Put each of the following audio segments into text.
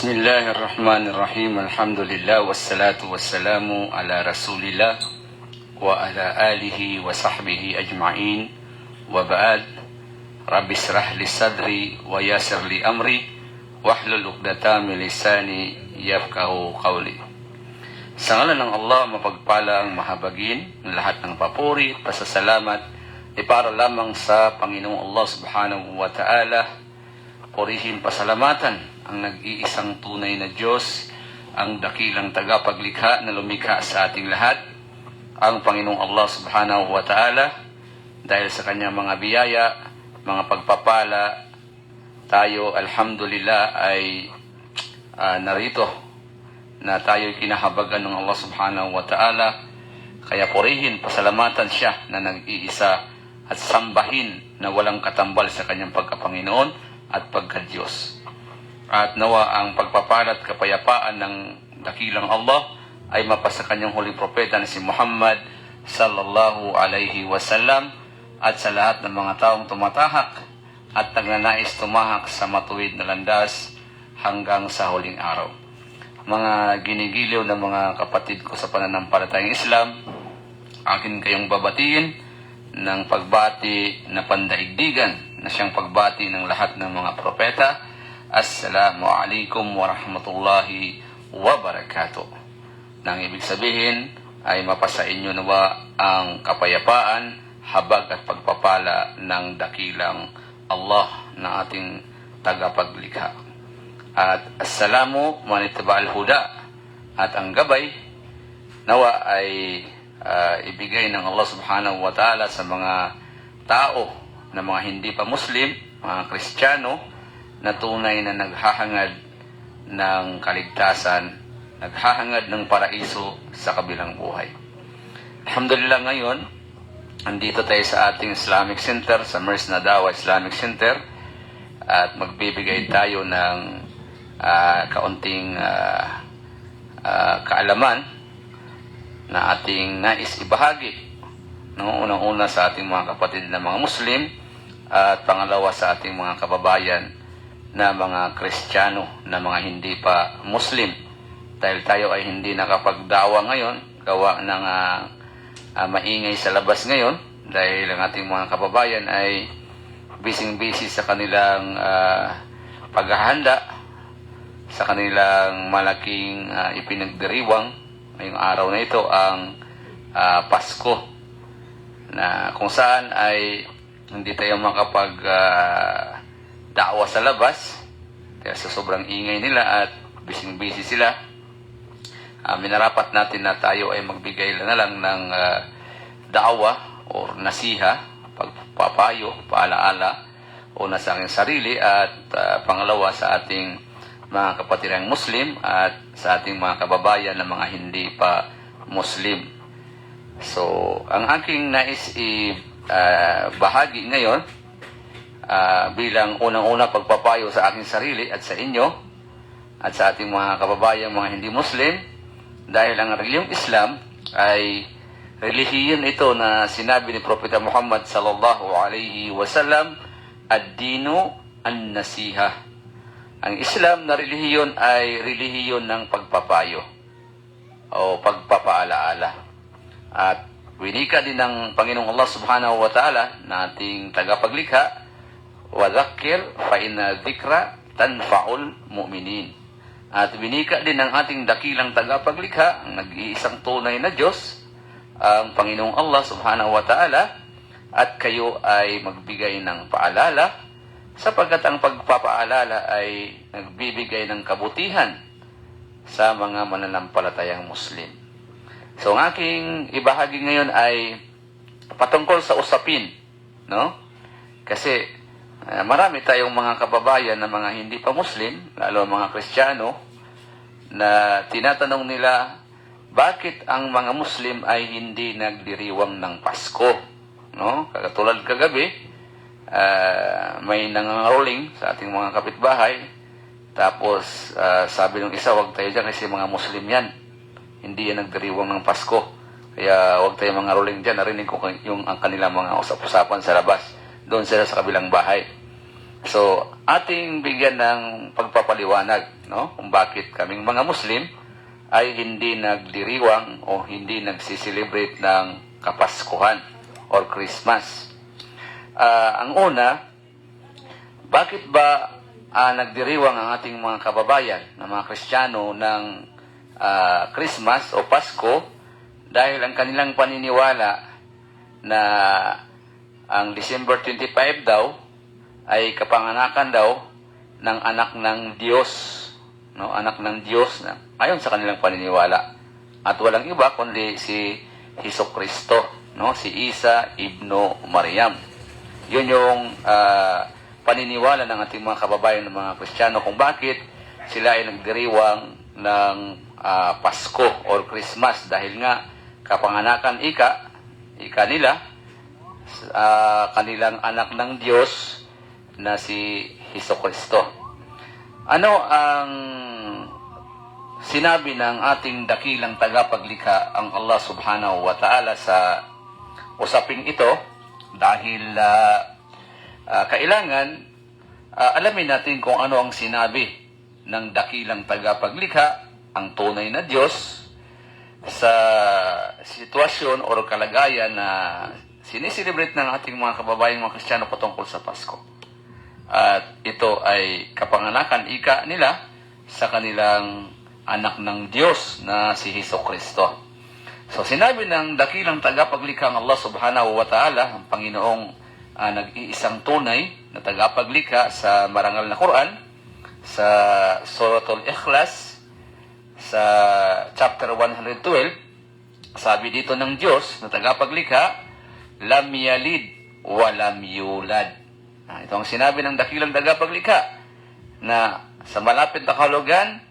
Bismillahirrahmanirrahim. Alhamdulillah wassalatu wassalamu ala Rasulillah wa ala alihi wa sahbihi ajma'in. Wa ba'd. Rabbi israh li sadri wa yassir li amri wahlul 'uqdatam min lisani yafqahu qawli. Sa ngalan ng Allah, mapagpalang mahabagin, lahat ng papuri at pasasalamat ay para lamang sa Panginoong Allah subhanahu wa ta'ala. Purihin pasalamatan ang nag-iisang tunay na Diyos, ang dakilang tagapaglikha na lumikha sa ating lahat, ang Panginoong Allah subhanahu wa ta'ala. Dahil sa kanyang mga biyaya, mga pagpapala, tayo alhamdulillah ay narito na tayo'y kinahabagan ng Allah subhanahu wa ta'ala. Kaya purihin, pasalamatan siya na nag-iisa at sambahin na walang katambal sa kanyang pagkapanginoon at pagka-Diyos. At nawa ang pagpapala at kapayapaan ng dakilang Allah ay mapasa kanyang huling propeta na si Muhammad sallallahu alaihi wasallam at sa lahat ng mga taong tumatahak at nagnanais tumahak sa matuwid na landas hanggang sa huling araw. Mga ginigiliw na mga kapatid ko sa pananampalatayang Islam, akin kayong babatiin ng pagbati na pandaigdigan na siyang pagbati ng lahat ng mga propeta. Assalamu alaikum warahmatullahi wabarakatuh. Nang ibig sabihin ay mapasa inyo nawa ang kapayapaan, habag at pagpapala ng dakilang Allah na ating tagapaglikha. At assalamu manitba'al huda, at ang gabay nawa ay ibigay ng Allah subhanahu wa ta'ala sa mga tao na mga hindi pa Muslim, mga Kristiyano, na tunay na naghahangad ng kaligtasan, naghahangad ng paraiso sa kabilang buhay. Alhamdulillah, ngayon, andito tayo sa ating Islamic Center, sa MERS Nadawa Islamic Center, at magbibigay tayo ng kaunting kaalaman na ating nais ibahagi. Unang-una sa ating mga kapatid na mga Muslim, at pangalawa sa ating mga kababayan na mga Kristiyano na mga hindi pa Muslim. Dahil tayo ay hindi nakapagdawa ngayon, gawa ng maingay sa labas ngayon, dahil ang ating mga kababayan ay busy sa kanilang paghahanda sa kanilang malaking ipinagdiriwang ngayong araw na ito, ang Pasko, na kung saan ay hindi tayo dawa sa labas kaya sa sobrang ingay nila at busy sila. Minarapat natin na tayo ay magbigay na lang ng dawa o nasiha, pagpapayo, paalaala o na sa aking sarili, at pangalawa sa ating mga kapatirang Muslim at sa ating mga kababayan na mga hindi pa Muslim. So, ang aking nais bahagi ngayon, bilang unang-una pagpapayo sa aking sarili at sa inyo at sa ating mga kababayang mga hindi Muslim, dahil ang relihiyong Islam ay relihiyon ito na sinabi ni Propeta Muhammad sallallahu alaihi wasallam, ad-dinu an-nasiha. Ang Islam na relihiyon ay relihiyon ng pagpapayo o pagpapaalaala. At winika din ng Panginoong Allah subhanahu wa ta'ala na ating tagapaglikha, وَذَكِّرْ فَإِنَّ الذِّكْرَ تَنْفَعُ الْمُؤْمِنِينَ. At winika din ng ating dakilang tagapaglikha, ang nag-iisang tunay na Diyos, ang Panginoong Allah subhanahu wa ta'ala, at kayo ay magbigay ng paalala, sapagkat ang pagpapaalala ay nagbibigay ng kabutihan sa mga mananampalatayang Muslim. So, ang aking ibahagi ngayon ay patungkol sa usapin, no? Kasi marami tayong mga kababayan na mga hindi pa Muslim, lalo mga Kristiyano, na tinatanong nila bakit ang mga Muslim ay hindi nagdiriwang ng Pasko, no? Katulad kagabi, may nangangaroling sa ating mga kapitbahay, tapos sabi ng isa, wag tayo dyan kasi mga Muslim yan, hindi yan nagdiriwang ng Pasko, kaya wag tayo mangaroling dyan. Narinig ko ang kanilang mga usap-usapan sa labas, doon sila sa kabilang bahay. So, ating bigyan ng pagpapaliwanag, no? Kung bakit kaming mga Muslim ay hindi nagdiriwang o hindi nagsiselebrate ng Kapaskuhan or Christmas. Ang una, bakit ba nagdiriwang ang ating mga kababayan na mga Kristiyano ng Christmas o Pasko? Dahil ang kanilang paniniwala na ang December 25 daw ay kapanganakan daw ng anak ng Diyos, no? Anak ng Diyos na ayon sa kanilang paniniwala. At walang iba kundi si Hesukristo, no? Si Isa ibno Maryam. Yun yung paniniwala ng ating mga kababayan ng mga Kristiyano kung bakit sila ay nagdiriwang ng Pasko or Christmas dahil nga kapanganakan ika nila kanilang anak ng Diyos na si Hesukristo. Ano ang sinabi ng ating dakilang tagapaglikha ang Allah subhanahu wa ta'ala sa usaping ito? Dahil kailangan alamin natin kung ano ang sinabi ng dakilang tagapaglikha, ang tunay na Diyos, sa sitwasyon o kalagayan na siniselebrate ng ating mga kababayang mga Kristiyano patungkol sa Pasko. At ito ay kapanganakan nila sa kanilang anak ng Diyos na si Hesukristo. So sinabi ng dakilang tagapaglikha ng Allah subhanahu wa ta'ala, ang Panginoong nag-iisang tunay na tagapaglikha sa marangal na Quran, sa Suratul Ikhlas, sa chapter 112, sabi dito ng Diyos na tagapaglikha, lam yalid wa lam yulad. Ito ang sinabi ng dakilang tagapaglikha na sa malapit na kahulugan,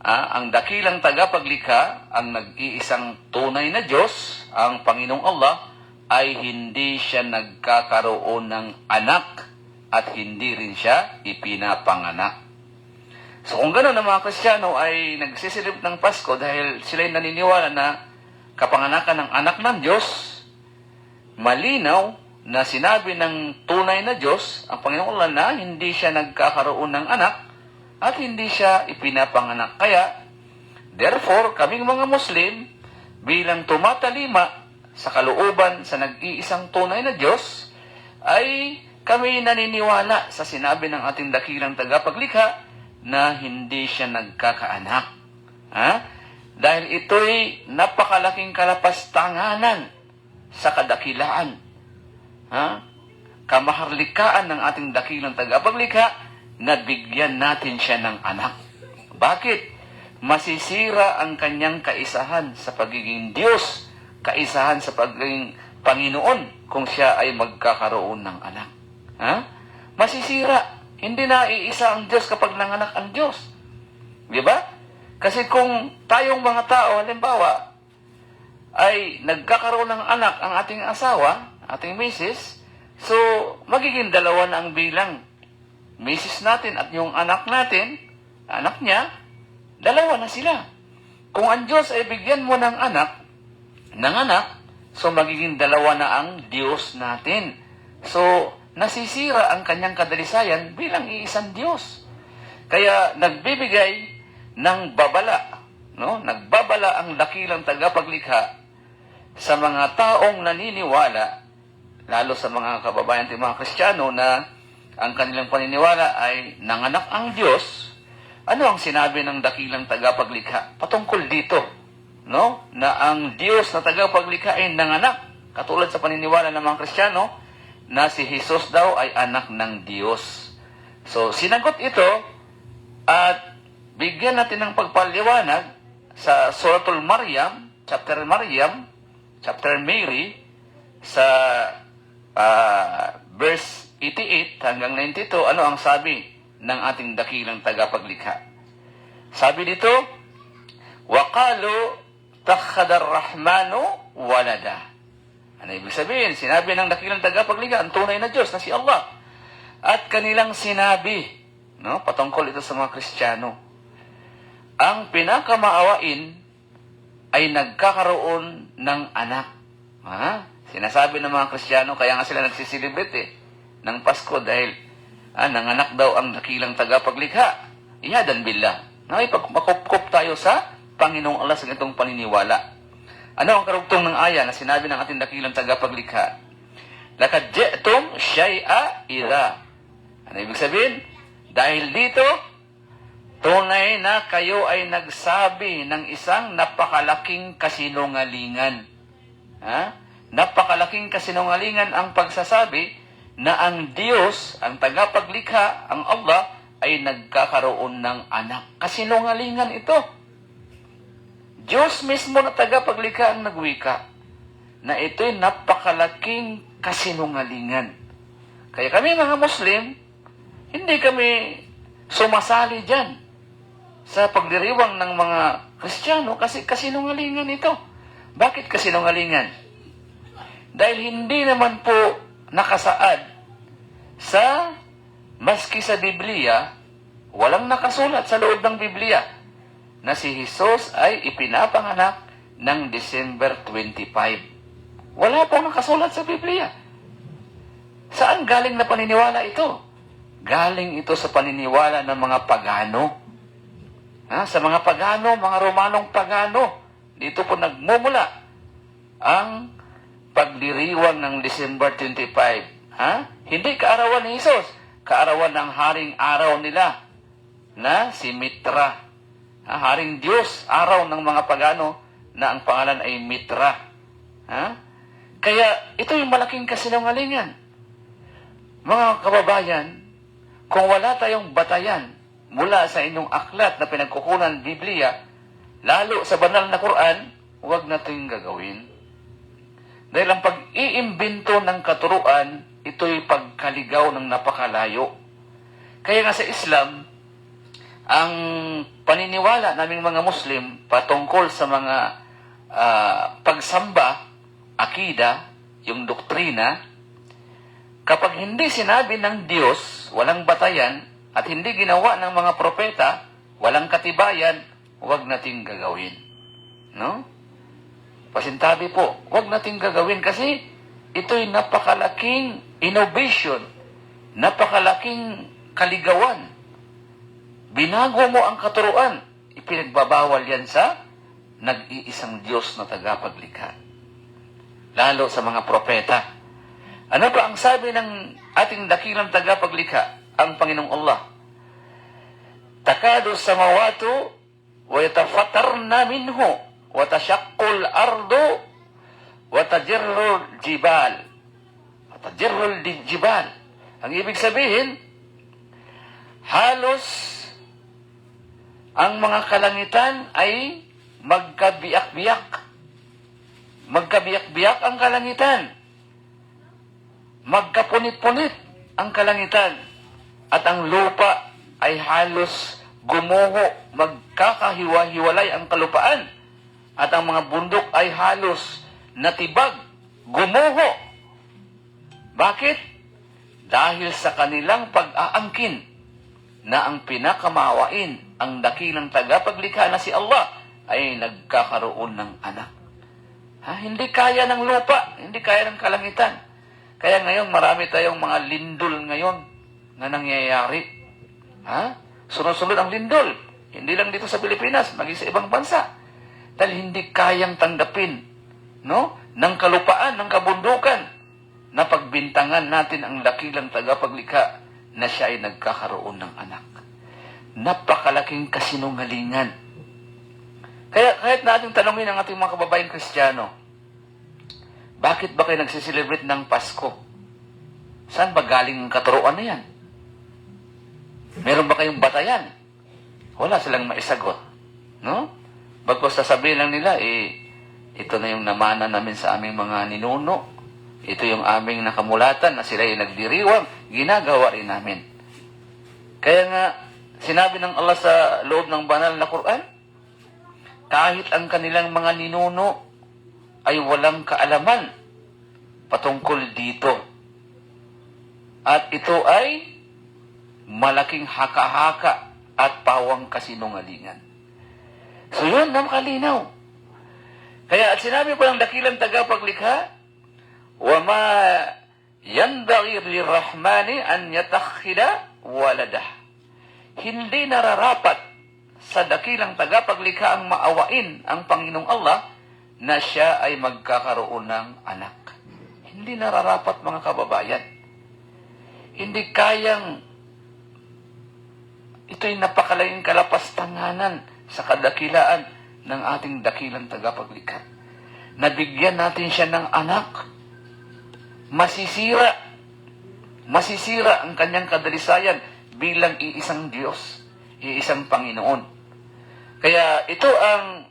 ang dakilang tagapaglikha, ang nag-iisang tunay na Diyos, ang Panginoong Allah, ay hindi siya nagkakaroon ng anak at hindi rin siya ipinapanganak. So kung gano'n ang mga Kristiyano ay nagsisilip ng Pasko dahil sila'y naniniwala na kapanganakan ng anak ng Diyos, malinaw na sinabi ng tunay na Diyos, ang Panginoong Allah, na hindi siya nagkakaroon ng anak at hindi siya ipinapanganak. Kaya, therefore, kaming mga Muslim, bilang tumatalima sa kalooban sa nag-iisang tunay na Diyos, ay kami naniniwala sa sinabi ng ating dakilang tagapaglikha na hindi siya nagkakaanak. Dahil ito'y napakalaking kalapastanganan sa kadakilaan. Kamaharlikaan ng ating dakilang tagapaglikha na bigyan natin siya ng anak. Bakit? Masisira ang kanyang kaisahan sa pagiging Diyos, kaisahan sa pagiging Panginoon kung siya ay magkakaroon ng anak. Masisira. Hindi na iisa ang Diyos kapag nanganak ang Diyos. Di ba? Kasi kung tayong mga tao, halimbawa, ay nagkakaroon ng anak ang ating asawa, ating misis, so magiging dalawa na ang bilang. Misis natin at yung anak natin, anak niya, dalawa na sila. Kung ang Diyos ay bigyan mo ng anak, so magiging dalawa na ang Diyos natin. So, nasisira ang kanyang kadalisayan bilang iisang Diyos. Kaya nagbibigay ng babala, no? Nagbabala ang dakilang tagapaglikha sa mga taong naniniwala, lalo sa mga kababayan at mga Kristiyano na ang kanilang paniniwala ay nanganak ang Diyos. Ano ang sinabi ng dakilang tagapaglikha patungkol dito, no? Na ang Diyos na tagapaglikha ay nanganak, katulad sa paniniwala ng mga Kristiyano na si Jesus daw ay anak ng Diyos. So, sinagot ito at bigyan natin ng pagpaliwanag sa Suratul Maryam, chapter Mary, sa verse 88 hanggang 92, ano ang sabi ng ating dakilang tagapaglikha? Sabi dito, وَقَالُوا تَخَّذَ الرَّحْمَنُ وَلَدًا. Ano ibig sabihin? Sinabi ng dakilang tagapaglikha, ang tunay na Diyos na si Allah. At kanilang sinabi, no, patungkol ito sa mga Kristiyano, ang pinakamaawain ay nagkakaroon ng anak. Sinasabi ng mga Kristiyano, kaya nga sila nagsiselebrate ng Pasko dahil nanganak daw ang dakilang tagapaglikha. Iyadan billah. Makupkup tayo sa Panginoong Allah sa itong paniniwala. Ano ang karugtong ng aya na sinabi ng ating dakilang tagapaglikha? Lakad ji'tum syai'a idha. Ano ibig sabihin? Dahil dito, tunay na kayo ay nagsabi ng isang napakalaking kasinungalingan. Napakalaking kasinungalingan ang pagsasabi na ang Diyos, ang tagapaglikha, ang Allah, ay nagkakaroon ng anak. Kasinungalingan ito. Diyos mismo na tagapaglikha ang nagwika na ito'y napakalaking kasinungalingan. Kaya kami mga Muslim, hindi kami sumasali dyan sa pagdiriwang ng mga Kristiyano kasi kasinungalingan ito. Bakit kasinungalingan? Dahil hindi naman po nakasaad sa maski sa Biblia, walang nakasulat sa loob ng Biblia na si Jesus ay ipinapanganak ng December 25. Wala pong nakasulat sa Biblia. Saan galing na paniniwala ito? Galing ito sa paniniwala ng mga pagano. Sa mga pagano, mga Romanong pagano, dito po nagmumula ang pagdiriwang ng December 25. Hindi kaarawan ni Jesus, kaarawan ng haring araw nila na si Mitra. Haring Diyos, araw ng mga pagano na ang pangalan ay Mitra. Kaya ito yung malaking kasinungalingan. Mga kababayan, kung wala tayong batayan mula sa inyong aklat na pinagkukunan Biblia, lalo sa banal na Quran, huwag natin gagawin. Dahil ang pag-iimbento ng katuruan, ito'y pagkaligaw ng napakalayo. Kaya nga sa Islam, ang paniniwala naming mga Muslim patungkol sa mga pagsamba, akida, yung doktrina, kapag hindi sinabi ng Diyos, walang batayan, at hindi ginawa ng mga propeta, walang katibayan, huwag nating gagawin. No? Pasintabi po, huwag nating gagawin kasi ito'y napakalaking innovation, napakalaking kaligawan. Binago mo ang katuruan, ipinagbabawal yan sa nag-iisang Diyos na tagapaglikha. Lalo sa mga propeta. Ano pa ang sabi ng ating dakilang tagapaglikha, ang Panginoong Allah? Takadu samawatu wa yatafattarna minhu wa tashaqqul ardu wa tajirrul jibal. Tajirrul jibal. Ang ibig sabihin, halos ang mga kalangitan ay magkabiyak-biyak. Magkabiyak-biyak ang kalangitan. Magkapunit-punit ang kalangitan. At ang lupa ay halos gumuho, magkakahiwa-hiwalay ang kalupaan. At ang mga bundok ay halos natibag, gumuho. Bakit? Dahil sa kanilang pag-aangkin na ang pinakamawain, ang dakilang tagapaglikha na si Allah, ay nagkakaroon ng anak. Hindi kaya ng lupa, hindi kaya ng kalangitan. Kaya ngayon marami tayong mga lindol ngayon na nangyayari. Sunod-sunod ang lindol. Hindi lang dito sa Pilipinas, maging sa ibang bansa. Dahil hindi kayang tanggapin, no, ng kalupaan, ng kabundukan, na pagbintangan natin ang dakilang tagapaglikha na siya ay nagkakaroon ng anak. Napakalaking kasinungalingan. Kaya kahit natin tanongin ang ating mga kababayang Kristiyano, bakit ba kayo nagsiselebrate ng Pasko? Saan ba galing ang katuruan na yan? Meron ba kayong batayan? Wala silang maisagot. No? Bagkos sasabihin lang nila, ito na yung namana namin sa aming mga ninuno. Ito yung aming nakamulatan na sila ay nagdiriwang. Ginagawa rin namin. Kaya nga, sinabi ng Allah sa loob ng banal na Quran, kahit ang kanilang mga ninuno ay walang kaalaman patungkol dito. At ito ay malaking haka-haka at pawang kasinungalingan. So yun, nakalinaw. Kaya at sinabi po ng dakilang tagapaglikha, وَمَا يَنْبَغِي لِلرَّحْمَنِ أَنْ يَتَخِّذَ waladah. Hindi nararapat sa dakilang tagapaglikha ang maawain ang Panginoong Allah na siya ay magkakaroon ng anak. Hindi nararapat, mga kababayan. Hindi kayang ito'y napakalayang kalapastanganan sa kadakilaan ng ating dakilang tagapaglikha. Nabigyan natin siya ng anak. Masisira ang kanyang kadalisayan bilang iisang Diyos, iisang Panginoon. Kaya ito ang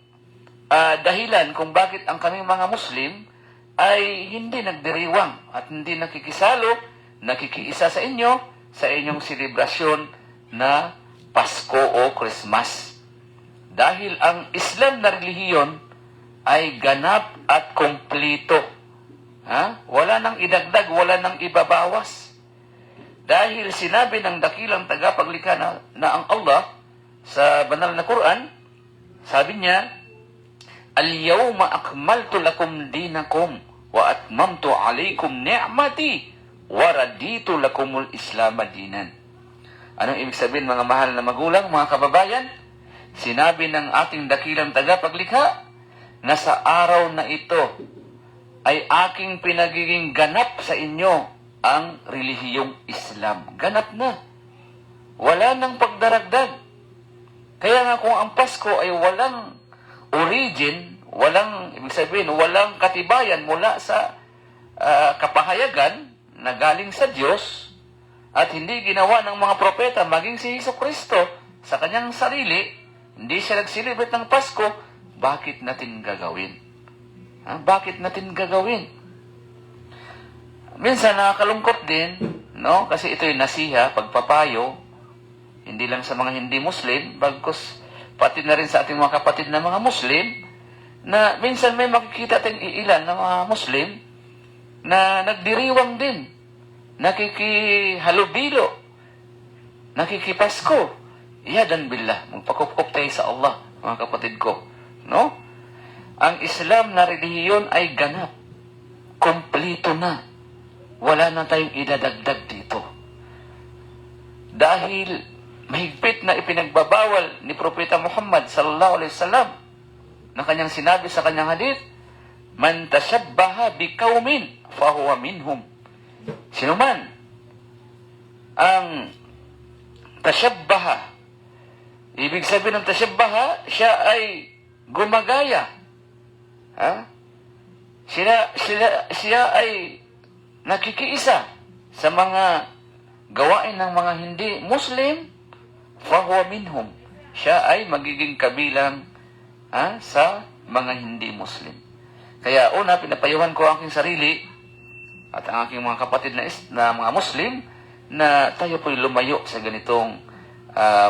dahilan kung bakit ang kaming mga Muslim ay hindi nagdiriwang at hindi nakikiisa sa inyo sa inyong selebrasyon na Pasko o Christmas. Dahil ang Islam na relihiyon ay ganap at kumplito. Wala nang idagdag, wala nang ibabawas. Dahil sinabi ng dakilang tagapaglikha na ang Allah sa banal na Quran, sabi niya, "Al-yawma akmaltu lakum dinakum wa atmamtu alaykum ni'mati wa raditu lakumul Islam dinan." Anong ibig sabihin, mga mahal na magulang, mga kababayan? Sinabi ng ating dakilang tagapaglikha na sa araw na ito ay aking pinagiging ganap sa inyo ang relihiyong Islam. Ganap na. Wala nang pagdaragdag. Kaya nga kung ang Pasko ay walang origin, ibig sabihin, walang katibayan mula sa kapahayagan na galing sa Diyos at hindi ginawa ng mga propeta, maging si Jesucristo sa kanyang sarili, hindi siya nag-celebrate ng Pasko, bakit natin gagawin? Bakit natin gagawin? Minsan nakakalungkot din, no? Kasi ito'y nasiha, pagpapayo, hindi lang sa mga hindi Muslim, bagkus pati na rin sa ating mga kapatid na mga Muslim, na minsan may makikita tayong iilan na mga Muslim na nagdiriwang din, nakikihalubilo, nakikipasko. Iyadan billah, magpakupkup tayo sa Allah, mga kapatid ko. No? Ang Islam na relihiyon ay ganap, kompleto na. Wala na tayong idadagdag dito. Dahil mahigpit na ipinagbabawal ni Propeta Muhammad sallallahu alaihi wasallam na kanyang sinabi sa kanyang hadith, "Man tashabbaha biqaumin fahuwa minhum." Sino man ang tashabbaha, ibig sabihin ng tashabbaha, siya ay gumagaya. Siya ay nakikiisa sa mga gawain ng mga hindi Muslim, fahuwa minhum. Siya ay magiging kabilang sa mga hindi Muslim. Kaya una, pinapayuhan ko ang aking sarili at ang aking mga kapatid na mga Muslim na tayo po'y lumayo sa ganitong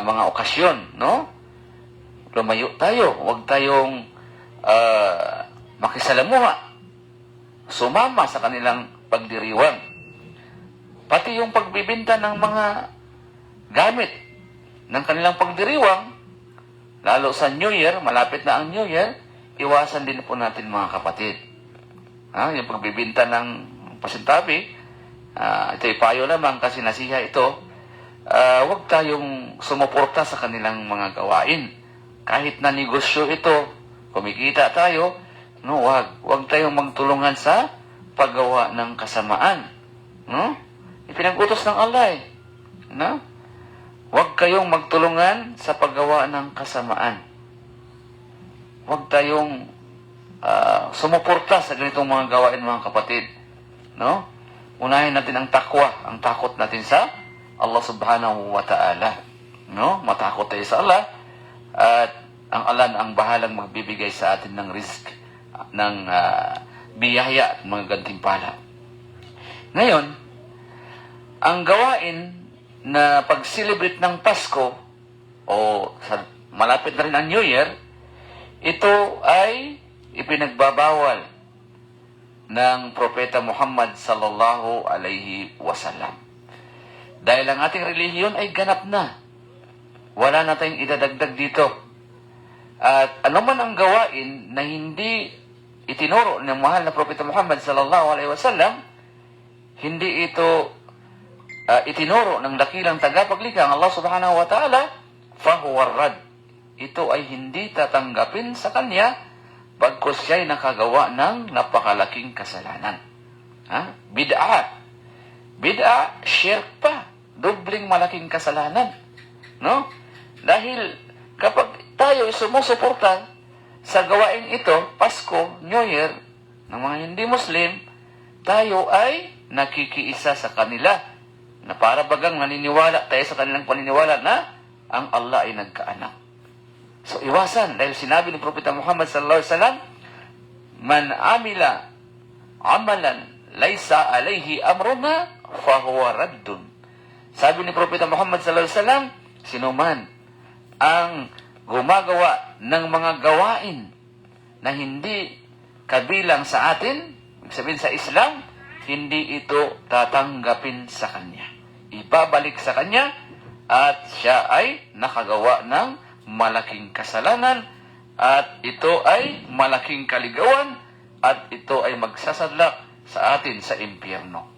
mga okasyon, no? Lumayo tayo. Huwag tayong makisalamuha, sumama sa kanilang pagdiriwang. Pati yung pagbibinta ng mga gamit ng kanilang pagdiriwang, lalo sa New Year, malapit na ang New Year, iwasan din po natin, mga kapatid. Yung pagbibinta ng pasintabi, ito'y payo lamang kasi nasiha ito, huwag tayong sumuporta sa kanilang mga gawain. Kahit na negosyo ito, kumikita tayo, no, huwag tayong magtulungan sa paggawa ng kasamaan. No? Ipinag-utos ng Allah. No? Huwag kayong magtulungan sa paggawa ng kasamaan. Huwag tayong sumuporta sa ganitong mga gawain, mga kapatid. No? Unahin natin ang takwa, ang takot natin sa Allah subhanahu wa ta'ala. No? Matakot tayo sa Allah at ang Allah na ang bahalang magbibigay sa atin ng rizq, ng biyaya at mga gantimpala. Ngayon, ang gawain na pag-celebrate ng Pasko o malapit na rin ang New Year, ito ay ipinagbabawal ng Propeta Muhammad sallallahu alaihi wasallam. Dahil ang ating relihiyon ay ganap na. Wala na tayong idadagdag dito. At anuman ang gawain na hindi itinuro ng mahal na Propeta Muhammad sallallahu alaihi wasallam, hindi ito itinuro ng dakilang tagapaglikha ang Allah subhanahu wa ta'ala, fahuwa rad. Ito ay hindi tatanggapin sa kanya bagkus siya'y nakagawa ng napakalaking kasalanan. Bid'a. Bid'a, shirk pa. Dobling malaking kasalanan. No? Dahil kapag tayo sumusuporta sa gawain ito, Pasko, New Year, ng mga hindi Muslim, tayo ay nakikiisa sa kanila na para bagang naniniwala tayo sa kanilang paniniwala na ang Allah ay nagkaanak. So, iwasan. Dahil sinabi ng Propeta Muhammad sallallahu alaihi wasallam, man amila amalan laysa alayhi amruna fahuwa raddun. Sabi ni Propeta Muhammad sallallahu alaihi wasallam, sinuman ang gumagawa ng mga gawain na hindi kabilang sa atin, ibig sabihin sa Islam, hindi ito tatanggapin sa kanya. Ibabalik sa kanya at siya ay nakagawa ng malaking kasalanan at ito ay malaking kaligawan at ito ay magsasadlak sa atin sa impyerno.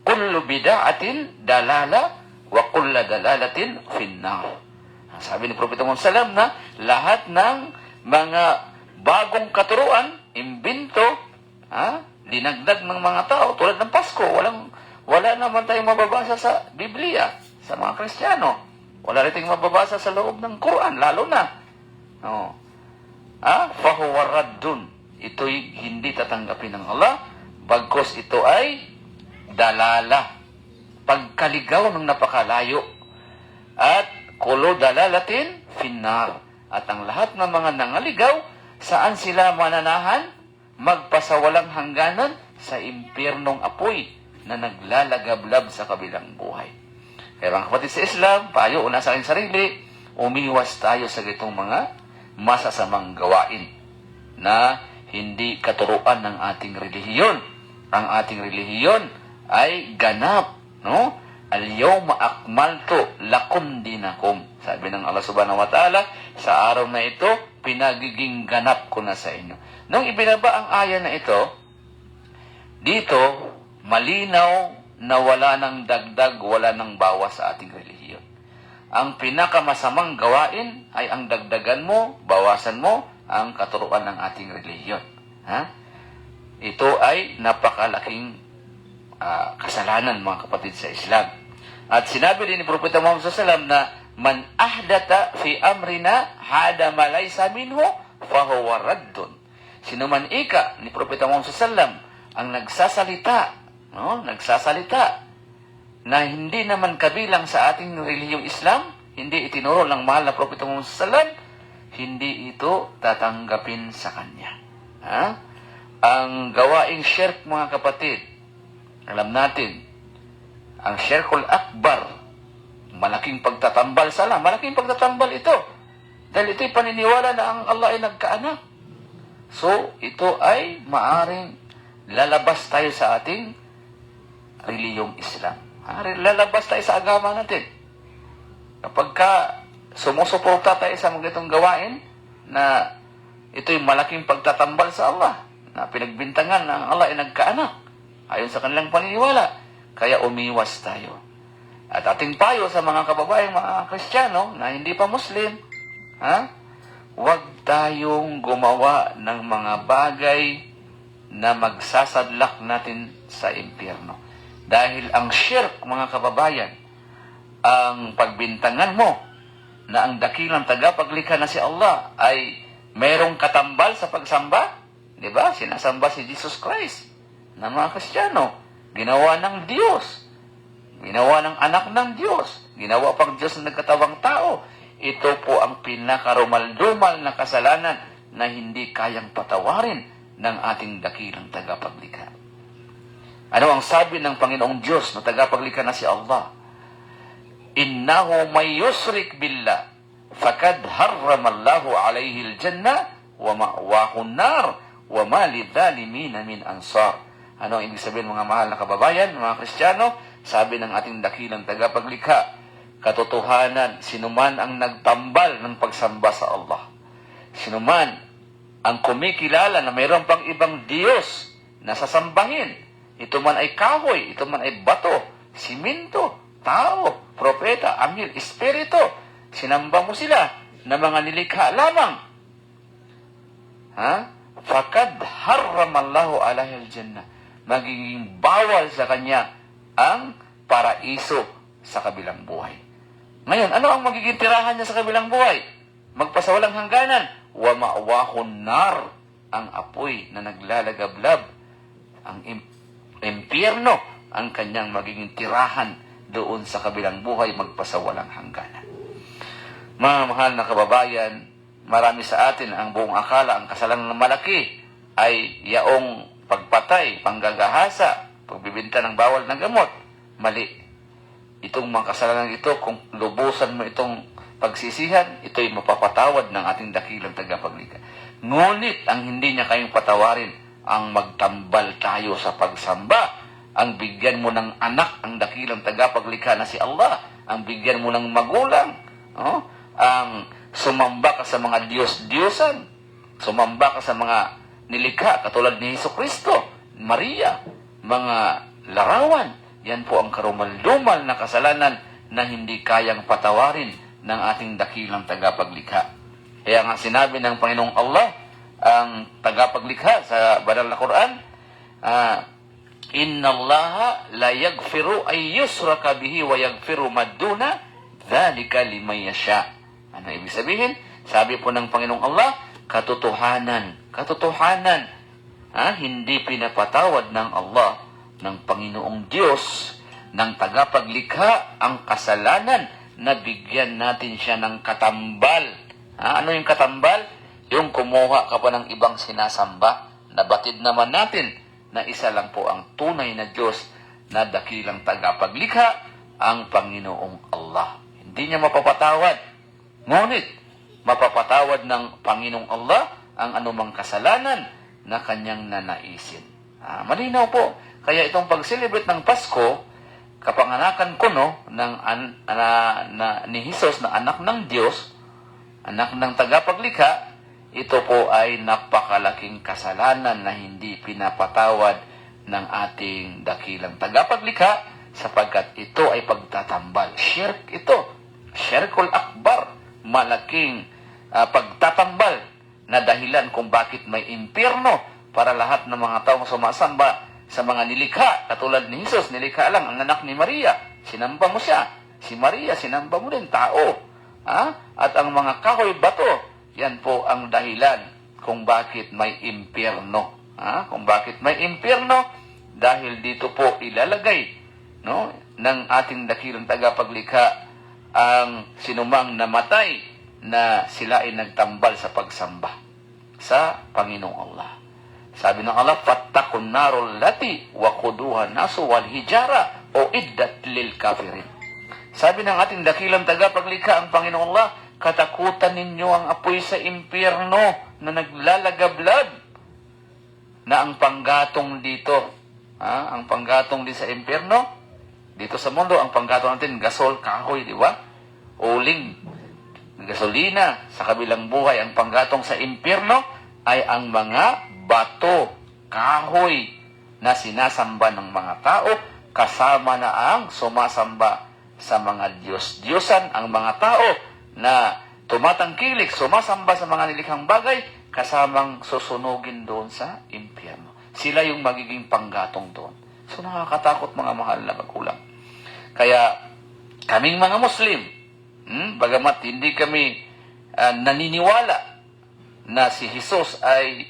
Kullu bid'atin dalala wa kullu dalalatin finnar. Sabi ni Propeta Muhammad sallam na lahat ng mga bagong katuruan, imbento, dinagdag ng mga tao tulad ng Pasko, wala naman tayong mababasa sa Biblia, sa mga Kristiyano. Wala rin tayong mababasa sa loob ng Quran, lalo na. Fahuwa raddun. Ito'y hindi tatanggapin ng Allah, bagkos ito ay dalala, pagkaligaw ng napakalayo. At kulo dalalatin finnar. At ang lahat ng mga nangaligaw, saan sila mananahan? Magpasawalang hangganan sa impyernong apoy na naglalagablab sa kabilang buhay. Kaya mga kapatid sa Islam, payo una sa aking sarili, umiwas tayo sa gitong mga masasamang gawain na hindi katuruan ng ating relihiyon. Ang ating relihiyon ay ganap, no? Al-yawma akmaltu lakum dinakum. Sabi ng Allah subhanahu wa ta'ala, sa araw na ito, pinagiging ganap ko na sa inyo. Nung ibinaba ang aya na ito, dito, malinaw na wala ng dagdag, wala ng bawas sa ating relihiyon. Ang pinakamasamang gawain ay ang dagdagan mo, bawasan mo, ang katuruan ng ating relihiyon. Ito ay napakalaking kasalanan, mga kapatid sa Islam. At sinabi din ni Propeta Muhammad SAW na man ahdata fi amrina hada malaysa minhu fahuwa raddun. Sino man ika ni Propeta Muhammad SAW ang nagsasalita na hindi naman kabilang sa ating relihiyong Islam, hindi itinuro ng mahal na Propeta Muhammad SAW, hindi ito tatanggapin sa kanya. Ang gawaing shirk, mga kapatid, alam natin, ang syirkul akbar, malaking pagtatambal sa Allah. Malaking pagtatambal ito. Dahil ito'y paniniwala na ang Allah ay nagkaanak. So, ito ay maaring lalabas tayo sa ating reliyong Islam. Lalabas tayo sa agama natin. Kapag sumusuporta tayo sa mga itong gawain na ito'y malaking pagtatambal sa Allah, na pinagbintangan na ang Allah ay nagkaanak, ayon sa kanilang paniniwala, kaya umiwas tayo. At ating payo sa mga kababaeng mga Kristiyano na hindi pa Muslim, huwag tayong gumawa ng mga bagay na magsasadlak natin sa impyerno. Dahil ang shirk, mga kababayan, ang pagbintangan mo na ang dakilang tagapaglikha na si Allah ay mayroong katambal sa pagsamba, di ba? Sinasamba si Jesus Christ ng mga Kristiyano. Ginawa ng Diyos. Ginawa ng anak ng Diyos. Ginawa pang Diyos na nagkatawang tao. Ito po ang pinakarumaldumal na kasalanan na hindi kayang patawarin ng ating dakilang tagapaglikha. Ano ang sabi ng Panginoong Diyos na tagapaglikha na si Allah? Innahu may yusrik billah fakad harramallahu alayhi al-jannah wa ma'wahu an-nar wa ma lidhalimina min ansar. Ano ang ibig sabihin, mga mahal na kababayan, mga Kristiyano? Sabi ng ating dakilang tagapaglikha, katotohanan, sinuman ang nagtambal ng pagsamba sa Allah, sinuman ang kumikilala na mayroon pang ibang Diyos na sasambahin, ito man ay kahoy, ito man ay bato, siminto, tao, propeta, anghel, espiritu. Sinamba mo sila na mga nilikha lamang. Fakad haramallahu alaihi al-jannah. Magiging bawal sa kanya ang paraiso sa kabilang buhay. Ngayon, ano ang magiging tirahan niya sa kabilang buhay? Magpasawalang hangganan. Wa ma'wahun nar, ang apoy na naglalagablab. Ang impyerno ang kanyang magiging tirahan doon sa kabilang buhay, magpasawalang hangganan. Mga mahal na kababayan, marami sa atin ang buong akala ang kasalanan ng malaki ay yaong pagpatay, panggagahasa, pagbibinta ng bawal na gamot. Mali. Itong mga kasalanan ito, kung lubusan mo itong pagsisihan, ito'y mapapatawad ng ating dakilang tagapaglikha. Ngunit ang hindi niya kayong patawarin, ang magtambal tayo sa pagsamba, ang bigyan mo ng anak ang dakilang tagapaglikha na si Allah, ang bigyan mo ng magulang, ang sumamba ka sa mga Diyos-Diyosan, sumamba ka sa mga nilikha katulad ni Jesucristo, Maria, mga larawan. Yan po ang karumal-dumal na kasalanan na hindi kayang patawarin ng ating dakilang tagapaglikha. Kaya nga sinabi ng Panginoong Allah, ang tagapaglikha sa banal na Quran, Inna Allaha la yaghfiru ay yusraka bihi wa yaghfiru maduna dhalika liman yasha. Ano ibig sabihin? Sabi po ng Panginoong Allah, katotohanan. Hindi pinapatawad ng Allah, ng Panginoong Diyos, ng tagapaglikha ang kasalanan na bigyan natin siya ng katambal. Ano yung katambal? Yung kumuha ka pa ng ibang sinasamba. Nabatid naman natin na isa lang po ang tunay na Diyos na dakilang tagapaglikha, ang Panginoong Allah. Hindi niya mapapatawad. Ngunit, mapapatawad ng Panginoong Allah ang anumang kasalanan na kanyang nanaisin. Malinaw po. Kaya itong pag-celebrate ng Pasko, kapanganakan ko ni Jesus na anak ng Diyos, anak ng tagapaglikha, ito po ay napakalaking kasalanan na hindi pinapatawad ng ating dakilang tagapaglikha sapagkat ito ay pagtatambal. Shirk ito. Shirkul akbar. Malaking pagtatambal na dahilan kung bakit may impyerno para lahat ng mga taong sumasamba sa mga nilikha. Katulad ni Jesus, nilikha lang ang anak ni Maria. Sinamba mo siya. Si Maria, sinamba mo din, tao. At ang mga kahoy bato, yan po ang dahilan kung bakit may impyerno. Kung bakit may impyerno, dahil dito po ilalagay ng ating dakilang tagapaglikha ang sinumang namatay na sila ay nagtambal sa pagsamba sa Panginoong Allah. Sabi ng Allah, "Fattakun narul lati waquduha nasu wal hijara o iddat lil kafirin." Sabi ng ating dakilang tagapaglikha ang Panginoong Allah, katakutan ninyo ang apoy sa impyerno na naglalagablab, na ang panggatong dito, ang panggatong din sa impyerno, dito sa mundo, ang panggatong natin, gasol, kahoy, di ba? Uling, gasolina, sa kabilang buhay, ang panggatong sa impyerno ay ang mga bato, kahoy, na sinasamba ng mga tao, kasama na ang sumasamba sa mga Diyos-Diyosan, ang mga tao na tumatangkilik, sumasamba sa mga nilikhang bagay, kasamang susunugin doon sa impyerno. Sila yung magiging panggatong doon. So nakakatakot mga mahal na magulang. Kaya kaming mga Muslim, bagamat hindi kami naniniwala na si Jesus ay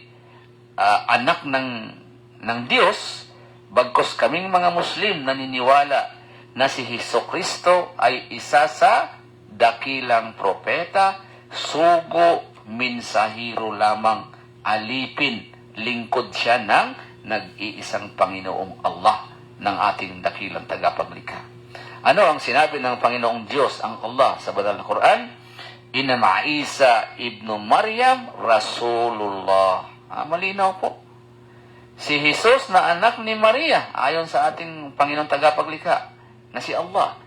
anak ng Diyos, bagkus kaming mga Muslim naniniwala na si Jesucristo ay isa sa dakilang propeta, sugo, minsahiro lamang, alipin, lingkod siya ng nag-iisang Panginoong Allah, ng ating dakilang tagapaglikha. Ano ang sinabi ng Panginoong Diyos, ang Allah, sa banal na Quran? Inna Isa ibnu Maryam Rasulullah. Malinaw po. Si Jesus na anak ni Maria, ayon sa ating Panginoong tagapaglikha, na si Allah,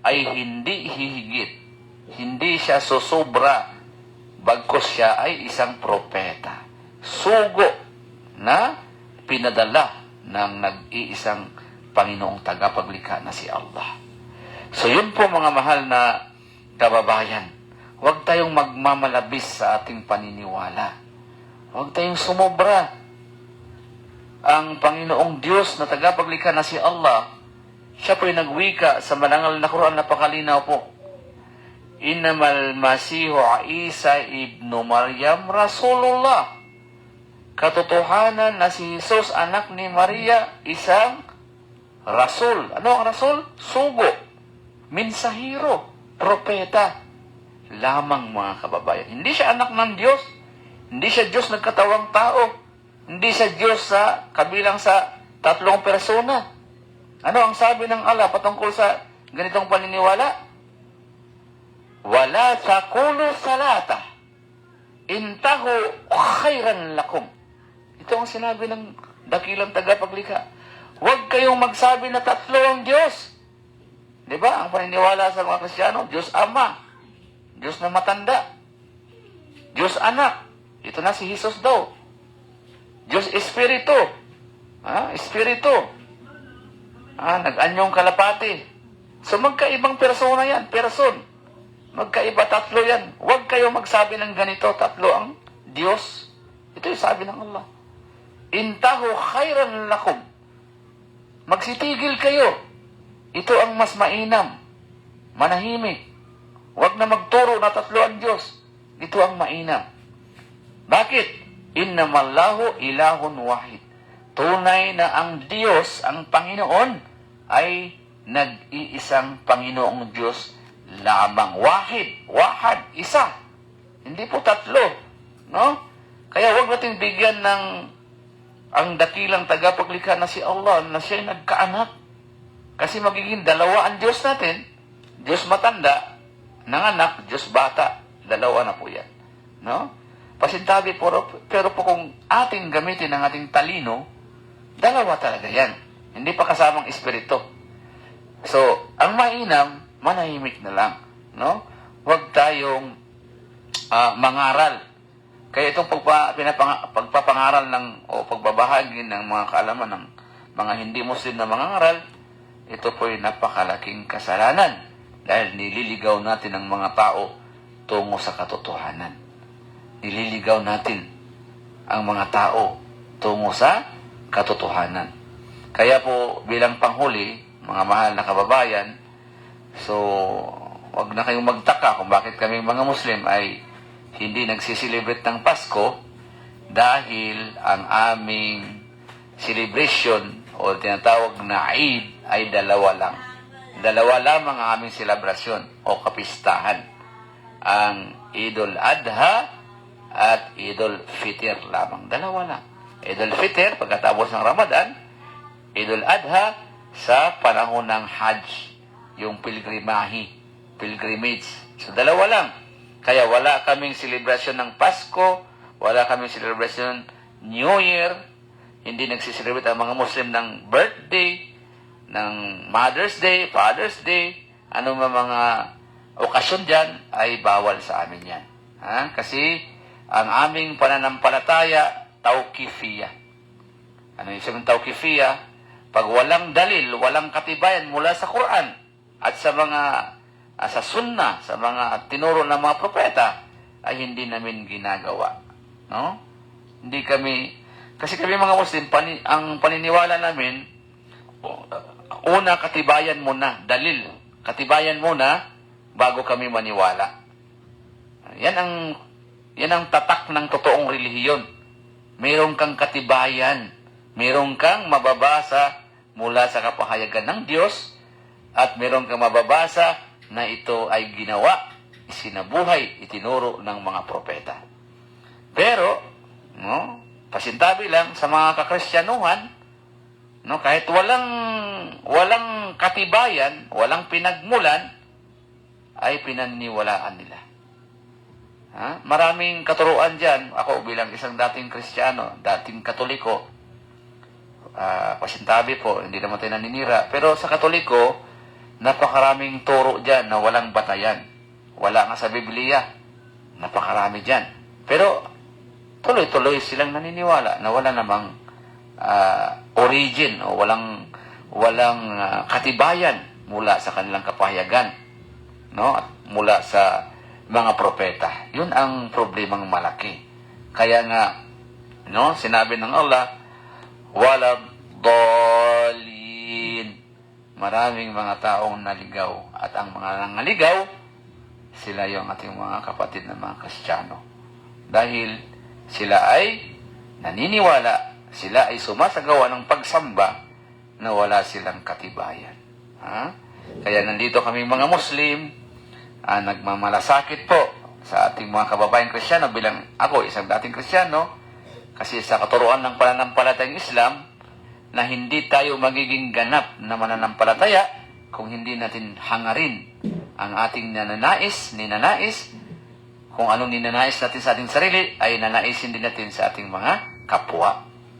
ay hindi hihigit, hindi siya susobra, bagkus siya ay isang propeta, sugo na pinadala ng nag-iisang Panginoong tagapaglikha na si Allah. So yun po mga mahal na kababayan, huwag tayong magmamalabis sa ating paniniwala. Huwag tayong sumobra. Ang Panginoong Diyos na tagapaglikha na si Allah, siya po'y nagwika sa malangal na Quran, napakalinaw po. Innamal Masihu Isa ibnu Maryam Rasulullah. Katotohanan na si Jesus, anak ni Maria, isang Rasul. Ano ang Rasul? Sugo. Mensahero. Propeta. Lamang mga kababayan. Hindi siya anak ng Diyos. Hindi siya Diyos nagkatawang tao. Hindi siya Diyos sa kabilang sa tatlong persona. Ano ang sabi ng Allah patungkol sa ganitong paniniwala? Wala taqulu salata intahu khairan lakum. Ito ang sinabi ng dakilang tagapaglikha. Huwag kayong magsabi na tatlo ang Diyos. Di ba? Ang paniniwala sa mga Kristiyano, Diyos Ama, Diyos na matanda, Diyos Anak. Ito na si Jesus daw. Diyos Espiritu. Espiritu. Nag-anyong kalapati. So magkaibang persona yan. Person. Magkaiba, tatlo yan. Huwag kayo magsabi ng ganito, tatlo ang Diyos. Ito yung sabi ng Allah. Intahu khairan lakum. Magsitigil kayo. Ito ang mas mainam. Manahimik. Huwag na magturo na tatlo ang Diyos. Ito ang mainam. Bakit? Innamallahu ilahun wahid. Tunay na ang Diyos, ang Panginoon, ay nag-iisang Panginoong Diyos lamang. Wahad, isa. Hindi po tatlo. No? Kaya huwag natin bigyan ng ang dakilang tagapaglikha na si Allah na siya'y nagkaanak. Kasi magiging dalawa ang Diyos natin. Diyos matanda, nanganak, Diyos bata. Dalawa na po yan. No? Pasintabi po, pero po kung ating gamitin ang ating talino, dalawa talaga yan. Hindi pa kasamang espiritu. So, ang mainam, manahimik na lang. No? Huwag tayong mangaral. Kaya itong pagpapangaral o pagbabahagi ng mga kaalaman ng mga hindi Muslim na mga ngaral, ito po'y napakalaking kasalanan dahil nililigaw natin ang mga tao tungo sa katotohanan. Nililigaw natin ang mga tao tungo sa katotohanan. Kaya po bilang panghuli, mga mahal na kababayan, so wag na kayong magtaka kung bakit kami mga Muslim ay hindi nagsiselebrate ng Pasko dahil ang aming celebration o tinatawag na Eid ay dalawa lang. Dalawa lamang ang aming selebrasyon o kapistahan. Ang Idul Adha at Idul Fitr lamang. Dalawa lang. Idul Fitr pagkatapos ng Ramadan, Idul Adha sa panahon ng Hajj, yung pilgrimage. So dalawa lang. Kaya wala kaming celebration ng Pasko, wala kaming celebration New Year, hindi nagsiselebrate ang mga Muslim ng birthday, ng Mother's Day, Father's Day, ano mga okasyon dyan, ay bawal sa amin yan. Kasi ang aming pananampalataya, tawqifiyah. Ano yung sabihin tawqifiyah? Pag walang dalil, walang katibayan mula sa Quran at sa mga sa sunnah, sa mga tinuro ng mga propeta, ay hindi namin ginagawa. No? Hindi kami, kasi kami mga Muslim, ang paniniwala namin, una, katibayan muna, dalil. Katibayan muna, bago kami maniwala. Yan ang tatak ng totoong relihiyon. Mayroon kang katibayan, mayroon kang mababasa mula sa kapahayagan ng Diyos, at mayroon kang mababasa na ito ay ginawa, isinabuhay, itinuro ng mga propeta. Pero, no, pasintabi lang sa mga kakristyanuhan, no, kahit walang katibayan, walang pinagmulan, ay pinaniniwalaan nila. Maraming katuruan dyan. Ako bilang isang dating Kristiyano, dating Katoliko, pasintabi po, hindi naman tayo naninira. Pero sa Katoliko, napakaraming turo dyan na walang batayan. Wala nga sa Biblia. Napakarami dyan. Pero tuloy-tuloy silang naniniwala na wala namang origin o walang katibayan mula sa kanilang kapahayagan, no? At mula sa mga propeta. Yun ang problemang malaki. Kaya nga, no, sinabi ng Allah, wala dolin. Maraming mga taong naligaw. At ang mga nangaligaw, sila yung ating mga kapatid na mga Kristiyano. Dahil sila ay naniniwala, sila ay sumasagawa ng pagsamba na wala silang katibayan. Ha? Kaya nandito kami mga Muslim, nagmamalasakit po sa ating mga kababayang Kristiyano bilang ako, isang dating Kristiyano, kasi sa katuruan ng pananampalatayang Islam, na hindi tayo magiging ganap na mananampalataya kung hindi natin hangarin ang ating ninanais, kung anong ninanais natin sa ating sarili, ay nanaisin din natin sa ating mga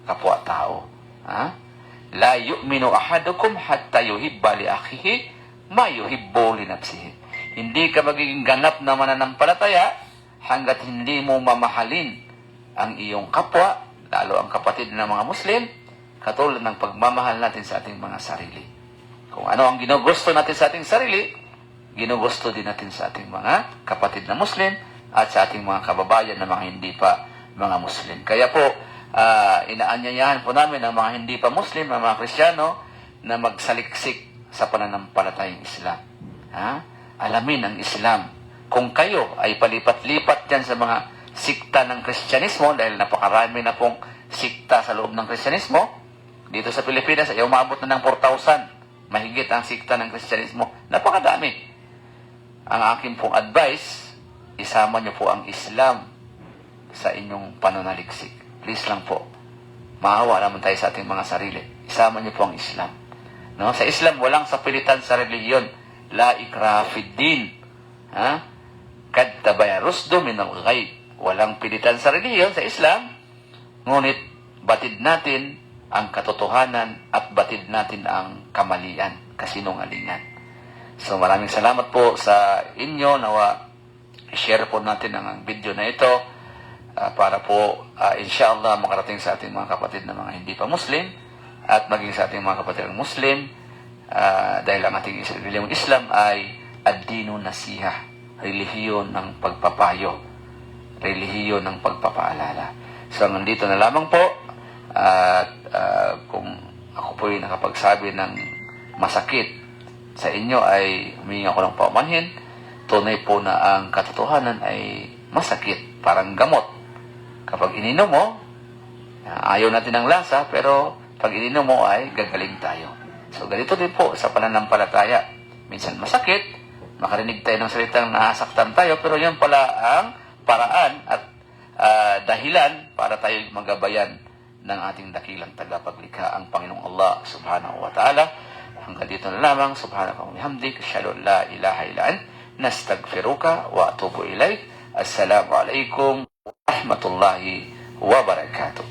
kapwa-tao. Ha? La yu'minu ahadukum hatta yuhibba li akhihi ma yuhibbu li nafsihi. Hindi ka magiging ganap na mananampalataya hanggat hindi mo mamahalin ang iyong kapwa, lalo ang kapatid ng mga Muslim, katulad ng pagmamahal natin sa ating mga sarili. Kung ano ang ginugusto natin sa ating sarili, ginugusto din natin sa ating mga kapatid na Muslim at sa ating mga kababayan na mga hindi pa mga Muslim. Kaya po, inaanyayahan po namin ang mga hindi pa Muslim, ang mga Kristiyano, na magsaliksik sa pananampalatayang Islam. Ha? Alamin ang Islam. Kung kayo ay palipat-lipat dyan sa mga sikta ng Kristyanismo, dahil napakarami na pong sikta sa loob ng Kristyanismo, dito sa Pilipinas ay umabot na ng 4,000. Mahigit ang sikta ng Kristyanismo. Napakadami. Ang akin pong advice, isama niyo po ang Islam sa inyong pananaliksik. Please lang po. Maawa naman tayo sa ating mga sarili. Isama niyo po ang Islam. No? Sa Islam, walang sapilitan sa reliyon. La ikraha fid din. Ha? Kad tabaya rusdu min al-ghaib. Walang pilitan sa reliyon sa Islam. Ngunit batid natin ang katotohanan at batid natin ang kamalian, kasinungalingan. So maraming salamat po sa inyo. Nawa i-share po natin ang video na ito para po inshallah makarating sa ating mga kapatid na mga hindi pa Muslim at maging sa ating mga kapatid ng Muslim dahil ang ating relihiyong Islam ay ad-dinu nasiha, relihiyon ng pagpapayo, relihiyon ng pagpapaalala. So nandito na lamang po at kung ako po ay nakapagsabi ng masakit sa inyo ay humingi ako ng paumanhin. Tunay po na ang katotohanan ay masakit, parang gamot. Kapag ininom mo, ayaw natin ng lasa, pero pag ininom mo ay gagaling tayo. So ganito din po sa pananampalataya. Minsan masakit, makarinig tayo ng salitang nasaktan tayo, pero yun pala ang paraan at dahilan para tayo magabayan ng ating dakilang tagapaglikha, ang Panginoong Allah subhanahu wa ta'ala. Hanggang dito na lamang. Subhanaka wa bihamdik, asyhadu an la ilaha illa anta, nastaghfiruka wa atubu ilaik. Assalamu alaikum wa rahmatullahi wa barakatuh.